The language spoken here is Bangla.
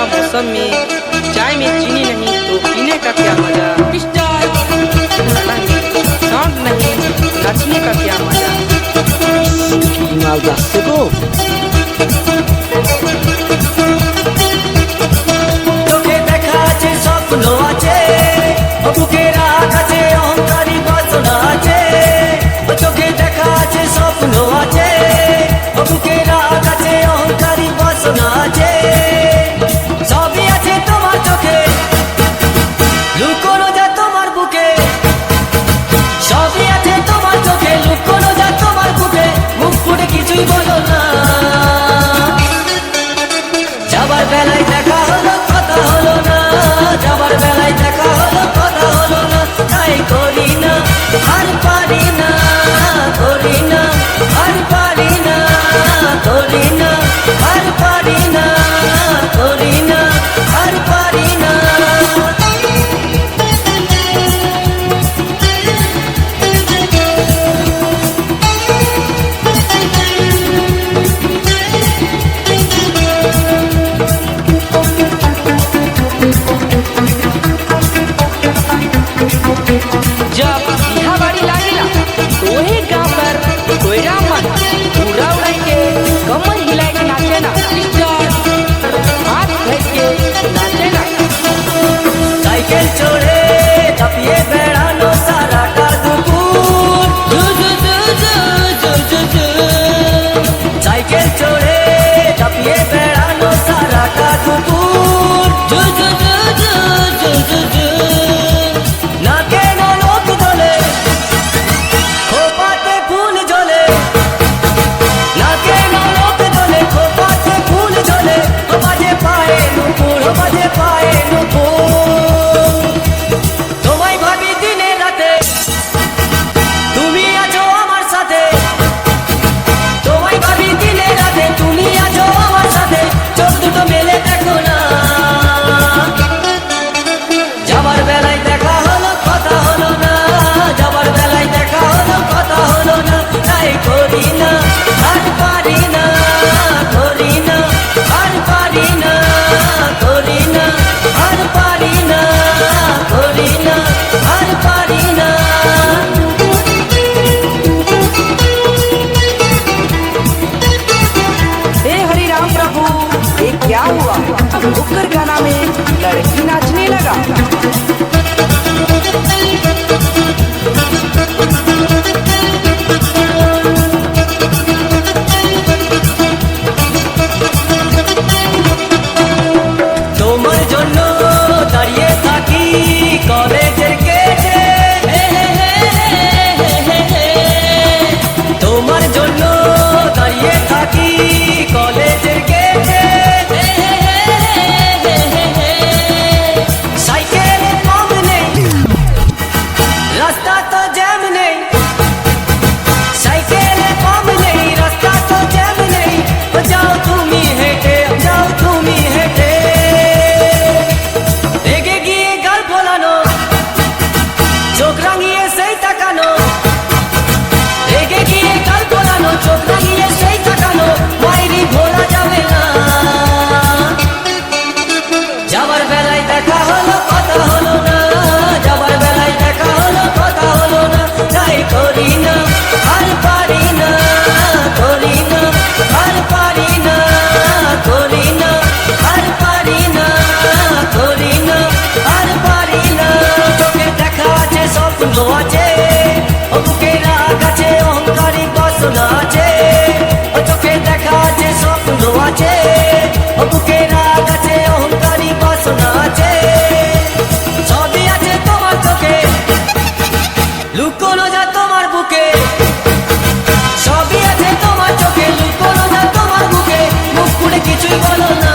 मौसम में चाय में चीनी नहीं तो पीने का क्या मजा। साउंड नहीं नाचने का क्या मजा। মাল যাচ্ছে গো। তোকে দেখা আছে স্বপ্ন আছে, বুকে রাগ আছে অহংকারী বাসনা আছে। তোকে দেখা আছে স্বপ্ন আছে, বুকে রাগ আছে অহংকারী বাসনা আছে। সবই আছে তোমার চোখে, লুকোনো যা তোমার বুকে। সবই আছে তোমার চোখে, লুকোনো যা তোমার বুকে। মুখ ফুটে কিছুই বলো না, যাবার বেলায় দেখা হলো কথা হলো না। যাবার বেলায় দেখা হলো কথা হলো না। তাই করি না আর পারি না, করি না আর পারি না, করি না আর পারি না, করি না আর পারি না। जब बिहा बाड़ी लागेला तो वही गाँव पर कोयरा मन पूरा उड़ाई के कमर हिलाए के नाचे ना, हाथ फेंक के नाचे ना। সাইকেল চড়ে চাপিয়ে বেড়ানো সারাটা দুপুর। সাইকেল চড়ে চাপিয়ে বেড়ানো সারাটা দুপুর। নাকে নলক দোলে, খোপাতে ফুল ঝোলে। নাকে নলক দোলে, খোপাতে ফুল ঝোলে। ও বাজে পায়ে নুপুর, ও বাজে পায়ে নুপুর। তোমায় ভাবি দিনে রাতে, তুমি আছো আমার সাথে। তোমায় ভাবি দিনে রাতে, তুমি আছো আমার সাথে। চোখ দুটো মেলে দেখো না, যাবার বেলায় দেখা হলো কথা হলো না। যাবার বেলায় দেখা হলো কথা হলো না। তাই করি না আর পারি না, করি না আর পারি না, করি না আর পারি না, করি না আর পারি না। हे हरि राम प्रभु, ये क्या हुआ? मुक्कर गाना में लड़की नाचने लगा। তোমার জন্য দাঁড়িয়ে থাকি কলেজের গেটে। তোমার জন্য দাঁড়িয়ে থাকি কলেজের গেটে। সাইকেল পাম্প নেই, রাস্তা তো জ্যাম নেই। সাইকেল পাম্প নেই, রাস্তা তো জ্যাম নেই। যাও তুমি হেঁটে, যাও তুমি হেঁটে। রেগে গিয়ে গাল ফোলানো, চোখ রাঙিয়ে সেই তাকানো। রেগে গিয়ে গাল ফোলানো, চোখ রাঙিয়ে সেই তাকানো। মাইরি ভোলা যাবে না, যাবার বেলায় দেখা হলো কথা হলো না। যাবার বেলায় দেখা হলো কথা হলো না। তাই করি না আর পারি না, করি না আর পারি না, করি না আর পারি না, করি না আর পারি না। চোখে দেখা আছে স্বপ্ন আছে, বুকে রাগ আছে অহংকারী বাসনা আছে। চোখে দেখা আছে স্বপ্ন আছে, বুকে রাগ আছে অহংকারী বাসনা আছে। সবই আছে তোমার চোখে, লুকোনো যা তোমার বুকে। সবই আছে তোমার চোখে, লুকোনো যা তোমার বুকে। মুখ ফুটে কিছুই বলো না,